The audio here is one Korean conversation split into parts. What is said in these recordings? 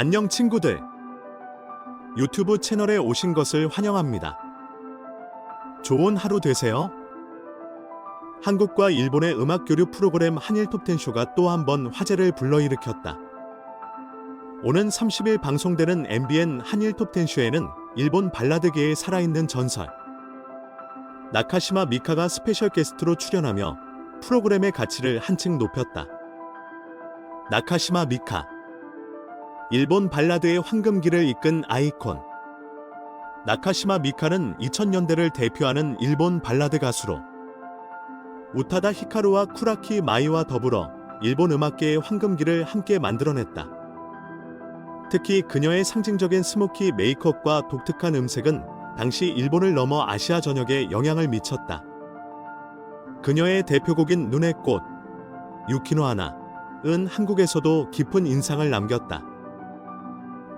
안녕 친구들. 유튜브 채널에 오신 것을 환영합니다. 좋은 하루 되세요. 한국과 일본의 음악 교류 프로그램 한일 톱텐쇼가 또 한 번 화제를 불러일으켰다. 오는 30일 방송되는 MBN 한일 톱텐쇼에는 일본 발라드계의 살아있는 전설 나카시마 미카가 스페셜 게스트로 출연하며 프로그램의 가치를 한층 높였다. 나카시마 미카, 일본 발라드의 황금기를 이끈 아이콘. 나카시마 미카는 2000년대를 대표하는 일본 발라드 가수로 우타다 히카루와 쿠라키 마이와 더불어 일본 음악계의 황금기를 함께 만들어냈다. 특히 그녀의 상징적인 스모키 메이크업과 독특한 음색은 당시 일본을 넘어 아시아 전역에 영향을 미쳤다. 그녀의 대표곡인 눈의 꽃, 유키노 하나은 한국에서도 깊은 인상을 남겼다.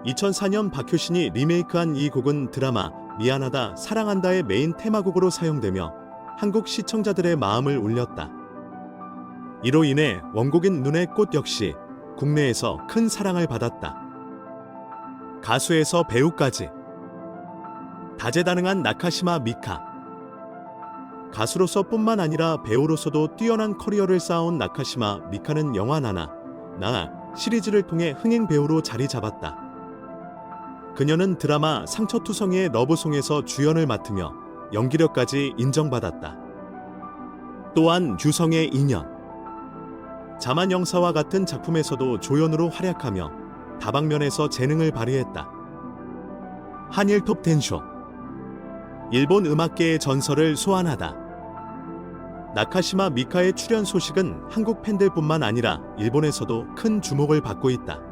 2004년 박효신이 리메이크한 이 곡은 드라마 미안하다 사랑한다의 메인 테마곡으로 사용되며 한국 시청자들의 마음을 울렸다. 이로 인해 원곡인 눈의 꽃 역시 국내에서 큰 사랑을 받았다. 가수에서 배우까지 다재다능한 나카시마 미카. 가수로서 뿐만 아니라 배우로서도 뛰어난 커리어를 쌓아온 나카시마 미카는 영화 나나 시리즈를 통해 흥행 배우로 자리 잡았다. 그녀는 드라마 상처투성이의 러브송에서 주연을 맡으며 연기력까지 인정받았다. 또한 유성의 인연, 자만영사와 같은 작품에서도 조연으로 활약하며 다방면에서 재능을 발휘했다. 한일 톱텐쇼, 일본 음악계의 전설을 소환하다. 나카시마 미카의 출연 소식은 한국 팬들뿐만 아니라 일본에서도 큰 주목을 받고 있다.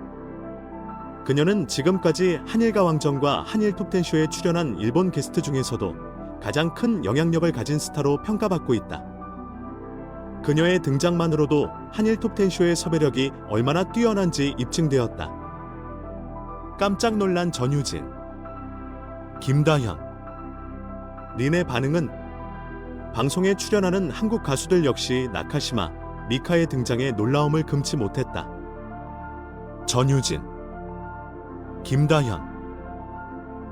그녀는 지금까지 한일가왕전과 한일 톱텐쇼에 출연한 일본 게스트 중에서도 가장 큰 영향력을 가진 스타로 평가받고 있다. 그녀의 등장만으로도 한일 톱텐쇼의 섭외력이 얼마나 뛰어난지 입증되었다. 깜짝 놀란 전유진, 김다현, 린의 반응은 방송에 출연하는 한국 가수들 역시 나카시마 미카의 등장에 놀라움을 금치 못했다. 전유진, 김다현,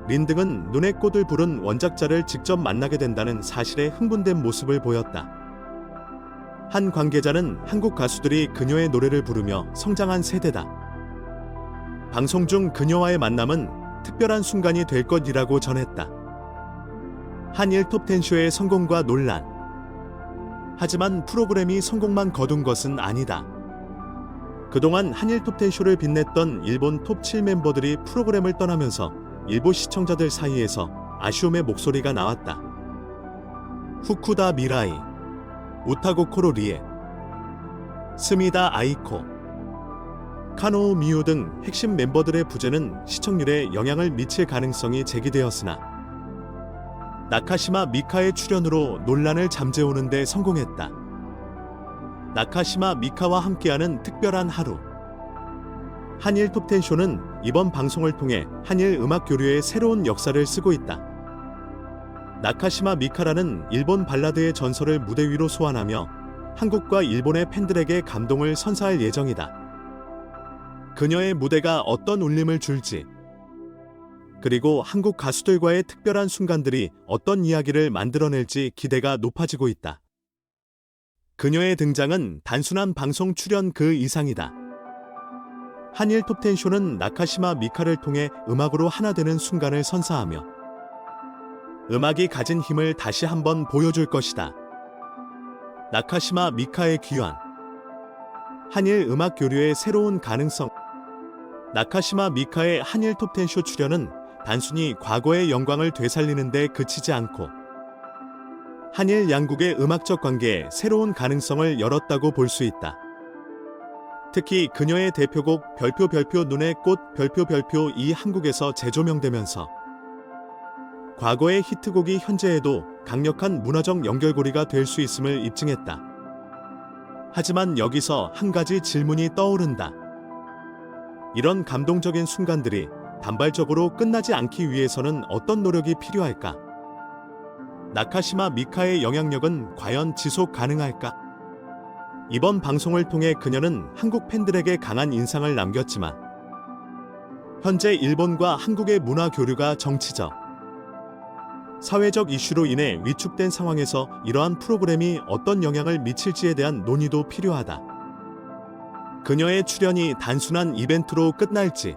린 등은 눈의 꽃을 부른 원작자를 직접 만나게 된다는 사실에 흥분된 모습을 보였다. 한 관계자는 한국 가수들이 그녀의 노래를 부르며 성장한 세대다. 방송 중 그녀와의 만남은 특별한 순간이 될 것이라고 전했다. 한일 톱텐쇼의 성공과 논란. 하지만 프로그램이 성공만 거둔 것은 아니다. 그동안 한일 톱텐쇼를 빛냈던 일본 톱 7 멤버들이 프로그램을 떠나면서 일부 시청자들 사이에서 아쉬움의 목소리가 나왔다. 후쿠다 미라이, 우타고코로 리에, 스미다 아이코, 카노우 미유 등 핵심 멤버들의 부재는 시청률에 영향을 미칠 가능성이 제기되었으나 나카시마 미카의 출연으로 논란을 잠재우는 데 성공했다. 나카시마 미카와 함께하는 특별한 하루. 한일 톱텐쇼는 이번 방송을 통해 한일 음악 교류의 새로운 역사를 쓰고 있다. 나카시마 미카라는 일본 발라드의 전설을 무대 위로 소환하며 한국과 일본의 팬들에게 감동을 선사할 예정이다. 그녀의 무대가 어떤 울림을 줄지, 그리고 한국 가수들과의 특별한 순간들이 어떤 이야기를 만들어낼지 기대가 높아지고 있다. 그녀의 등장은 단순한 방송 출연 그 이상이다. 한일 톱텐쇼는 나카시마 미카를 통해 음악으로 하나 되는 순간을 선사하며 음악이 가진 힘을 다시 한번 보여줄 것이다. 나카시마 미카의 귀환, 한일 음악 교류의 새로운 가능성. 나카시마 미카의 한일 톱텐쇼 출연은 단순히 과거의 영광을 되살리는 데 그치지 않고 한일 양국의 음악적 관계에 새로운 가능성을 열었다고 볼 수 있다. 특히 그녀의 대표곡 별표 눈의 꽃 별표 이 한국에서 재조명되면서 과거의 히트곡이 현재에도 강력한 문화적 연결고리가 될 수 있음을 입증했다. 하지만 여기서 한 가지 질문이 떠오른다. 이런 감동적인 순간들이 단발적으로 끝나지 않기 위해서는 어떤 노력이 필요할까? 나카시마 미카의 영향력은 과연 지속 가능할까? 이번 방송을 통해 그녀는 한국 팬들에게 강한 인상을 남겼지만 현재 일본과 한국의 문화 교류가 정치적, 사회적 이슈로 인해 위축된 상황에서 이러한 프로그램이 어떤 영향을 미칠지에 대한 논의도 필요하다. 그녀의 출연이 단순한 이벤트로 끝날지,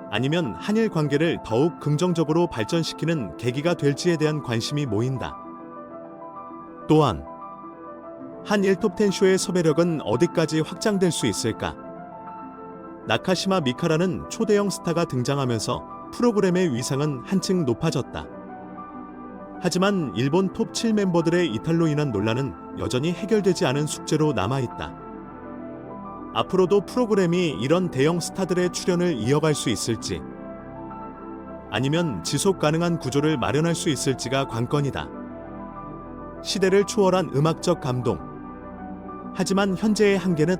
아니면 한일 관계를 더욱 긍정적으로 발전시키는 계기가 될지에 대한 관심이 모인다. 또한 한일 톱10쇼의 섭외력은 어디까지 확장될 수 있을까? 나카시마 미카라는 초대형 스타가 등장하면서 프로그램의 위상은 한층 높아졌다. 하지만 일본 톱 7 멤버들의 이탈로 인한 논란은 여전히 해결되지 않은 숙제로 남아있다. 앞으로도 프로그램이 이런 대형 스타들의 출연을 이어갈 수 있을지, 아니면 지속 가능한 구조를 마련할 수 있을지가 관건이다. 시대를 초월한 음악적 감동. 하지만 현재의 한계는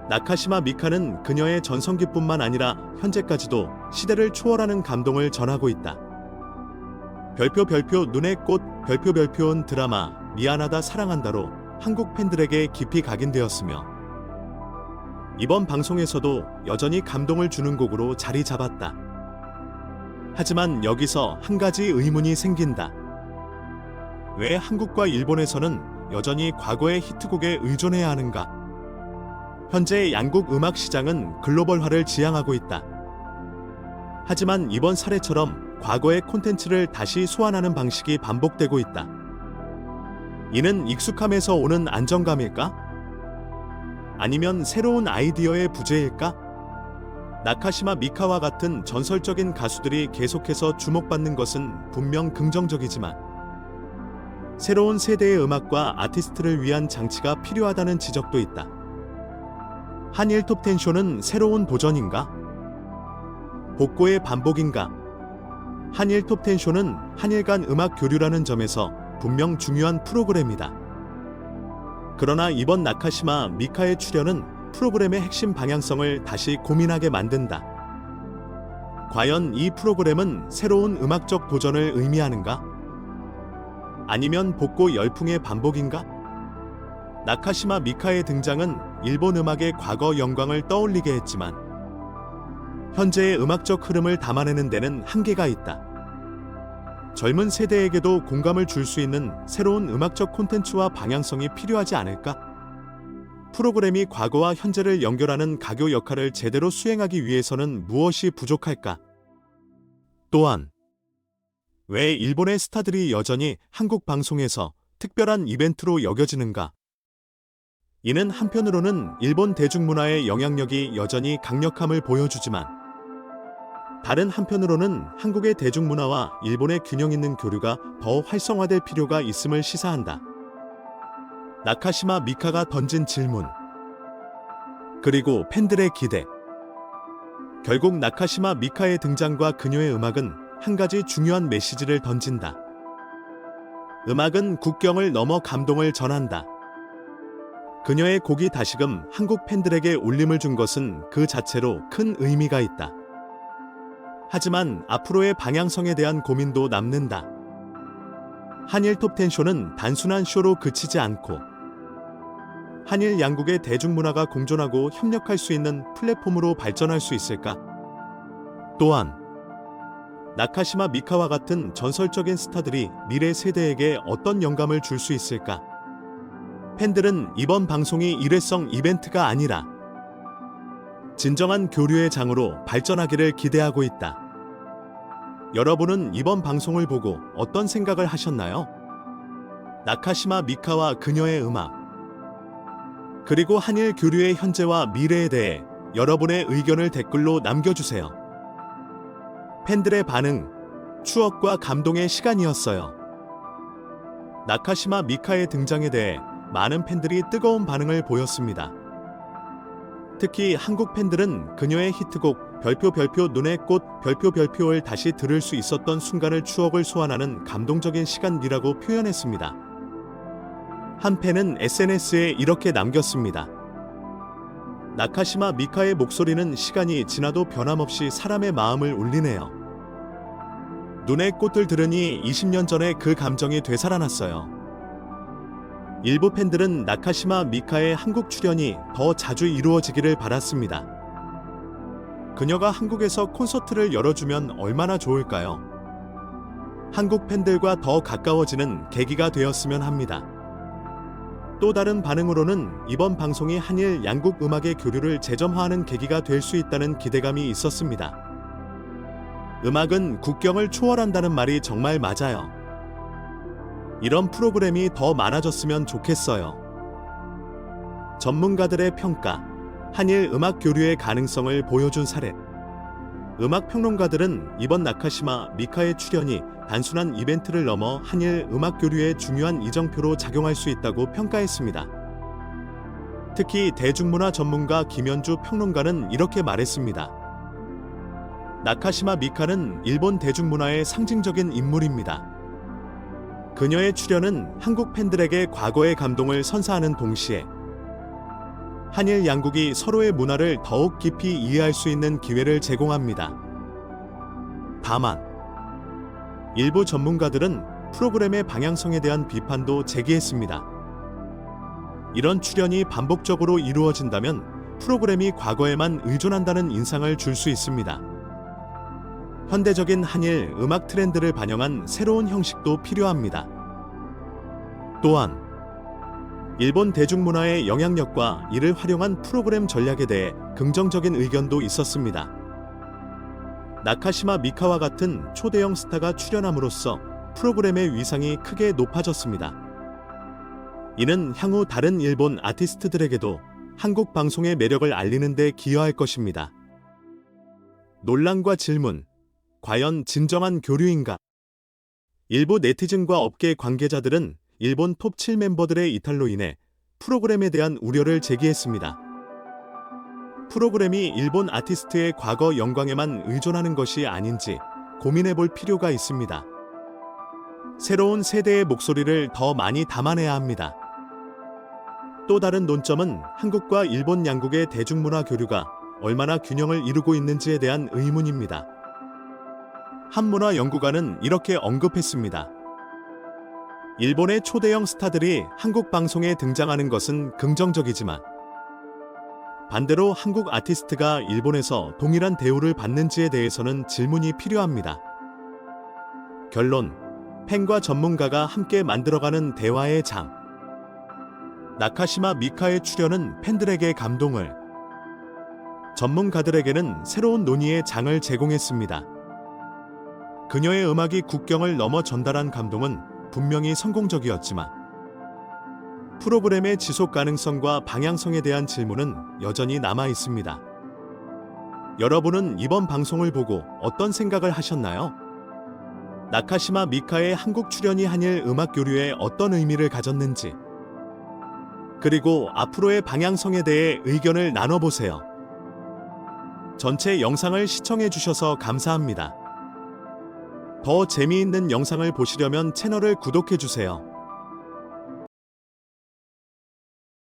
나카시마 미카는 그녀의 전성기뿐만 아니라 현재까지도 시대를 초월하는 감동을 전하고 있다. 별표 눈의 꽃 별표온 드라마 미안하다 사랑한다로 한국 팬들에게 깊이 각인되었으며 이번 방송에서도 여전히 감동을 주는 곡으로 자리 잡았다. 하지만 여기서 한 가지 의문이 생긴다. 왜 한국과 일본에서는 여전히 과거의 히트곡에 의존해야 하는가? 현재 양국 음악 시장은 글로벌화를 지향하고 있다. 하지만 이번 사례처럼 과거의 콘텐츠를 다시 소환하는 방식이 반복되고 있다. 이는 익숙함에서 오는 안정감일까? 아니면 새로운 아이디어의 부재일까? 나카시마 미카와 같은 전설적인 가수들이 계속해서 주목받는 것은 분명 긍정적이지만 새로운 세대의 음악과 아티스트를 위한 장치가 필요하다는 지적도 있다. 한일 톱10쇼는 새로운 도전인가? 복고의 반복인가? 한일 톱10쇼는 한일 간 음악 교류라는 점에서 분명 중요한 프로그램이다. 그러나 이번 나카시마 미카의 출연은 프로그램의 핵심 방향성을 다시 고민하게 만든다. 과연 이 프로그램은 새로운 음악적 도전을 의미하는가? 아니면 복고 열풍의 반복인가? 나카시마 미카의 등장은 일본 음악의 과거 영광을 떠올리게 했지만 현재의 음악적 흐름을 담아내는 데는 한계가 있다. 젊은 세대에게도 공감을 줄 수 있는 새로운 음악적 콘텐츠와 방향성이 필요하지 않을까? 프로그램이 과거와 현재를 연결하는 가교 역할을 제대로 수행하기 위해서는 무엇이 부족할까? 또한 왜 일본의 스타들이 여전히 한국 방송에서 특별한 이벤트로 여겨지는가? 이는 한편으로는 일본 대중문화의 영향력이 여전히 강력함을 보여주지만 다른 한편으로는 한국의 대중문화와 일본의 균형 있는 교류가 더 활성화될 필요가 있음을 시사한다. 나카시마 미카가 던진 질문, 그리고 팬들의 기대. 결국 나카시마 미카의 등장과 그녀의 음악은 한 가지 중요한 메시지를 던진다. 음악은 국경을 넘어 감동을 전한다. 그녀의 곡이 다시금 한국 팬들에게 울림을 준 것은 그 자체로 큰 의미가 있다. 하지만 앞으로의 방향성에 대한 고민도 남는다. 한일 톱10쇼는 단순한 쇼로 그치지 않고 한일 양국의 대중문화가 공존하고 협력할 수 있는 플랫폼으로 발전할 수 있을까? 또한 나카시마 미카와 같은 전설적인 스타들이 미래 세대에게 어떤 영감을 줄 수 있을까? 팬들은 이번 방송이 일회성 이벤트가 아니라 진정한 교류의 장으로 발전하기를 기대하고 있다. 여러분은 이번 방송을 보고 어떤 생각을 하셨나요? 나카시마 미카와 그녀의 음악, 그리고 한일 교류의 현재와 미래에 대해 여러분의 의견을 댓글로 남겨주세요. 팬들의 반응, 추억과 감동의 시간이었어요. 나카시마 미카의 등장에 대해 많은 팬들이 뜨거운 반응을 보였습니다. 특히 한국 팬들은 그녀의 히트곡 별표 눈의 꽃 별표를 다시 들을 수 있었던 순간을 추억을 소환하는 감동적인 시간이라고 표현했습니다. 한 팬은 SNS에 이렇게 남겼습니다. 나카시마 미카의 목소리는 시간이 지나도 변함없이 사람의 마음을 울리네요. 눈의 꽃을 들으니 20년 전의 그 감정이 되살아났어요. 일부 팬들은 나카시마 미카의 한국 출연이 더 자주 이루어지기를 바랐습니다. 그녀가 한국에서 콘서트를 열어주면 얼마나 좋을까요? 한국 팬들과 더 가까워지는 계기가 되었으면 합니다. 또 다른 반응으로는 이번 방송이 한일 양국 음악의 교류를 재점화하는 계기가 될 수 있다는 기대감이 있었습니다. 음악은 국경을 초월한다는 말이 정말 맞아요. 이런 프로그램이 더 많아졌으면 좋겠어요. 전문가들의 평가, 한일 음악 교류의 가능성을 보여준 사례. 음악 평론가들은 이번 나카시마 미카의 출연이 단순한 이벤트를 넘어 한일 음악 교류의 중요한 이정표로 작용할 수 있다고 평가했습니다. 특히 대중문화 전문가 김현주 평론가는 이렇게 말했습니다. 나카시마 미카는 일본 대중문화의 상징적인 인물입니다. 그녀의 출연은 한국 팬들에게 과거의 감동을 선사하는 동시에 한일 양국이 서로의 문화를 더욱 깊이 이해할 수 있는 기회를 제공합니다. 다만 일부 전문가들은 프로그램의 방향성에 대한 비판도 제기했습니다. 이런 출연이 반복적으로 이루어진다면 프로그램이 과거에만 의존한다는 인상을 줄 수 있습니다. 현대적인 한일 음악 트렌드를 반영한 새로운 형식도 필요합니다. 또한 일본 대중문화의 영향력과 이를 활용한 프로그램 전략에 대해 긍정적인 의견도 있었습니다. 나카시마 미카와 같은 초대형 스타가 출연함으로써 프로그램의 위상이 크게 높아졌습니다. 이는 향후 다른 일본 아티스트들에게도 한국 방송의 매력을 알리는 데 기여할 것입니다. 논란과 질문, 과연 진정한 교류인가? 일부 네티즌과 업계 관계자들은 일본 톱 7 멤버들의 이탈로 인해 프로그램에 대한 우려를 제기했습니다. 프로그램이 일본 아티스트의 과거 영광에만 의존하는 것이 아닌지 고민해 볼 필요가 있습니다. 새로운 세대의 목소리를 더 많이 담아내야 합니다. 또 다른 논점은 한국과 일본 양국의 대중문화 교류가 얼마나 균형을 이루고 있는지에 대한 의문입니다. 한문화 연구가는 이렇게 언급했습니다. 일본의 초대형 스타들이 한국 방송에 등장하는 것은 긍정적이지만 반대로 한국 아티스트가 일본에서 동일한 대우를 받는지에 대해서는 질문이 필요합니다. 결론, 팬과 전문가가 함께 만들어가는 대화의 장. 나카시마 미카의 출연은 팬들에게 감동을, 전문가들에게는 새로운 논의의 장을 제공했습니다. 그녀의 음악이 국경을 넘어 전달한 감동은 분명히 성공적이었지만 프로그램의 지속 가능성과 방향성에 대한 질문은 여전히 남아 있습니다. 여러분은 이번 방송을 보고 어떤 생각을 하셨나요? 나카시마 미카의 한국 출연이 한일 음악 교류에 어떤 의미를 가졌는지, 그리고 앞으로의 방향성에 대해 의견을 나눠보세요. 전체 영상을 시청해 주셔서 감사합니다. 더 재미있는 영상을 보시려면 채널을 구독해 주세요.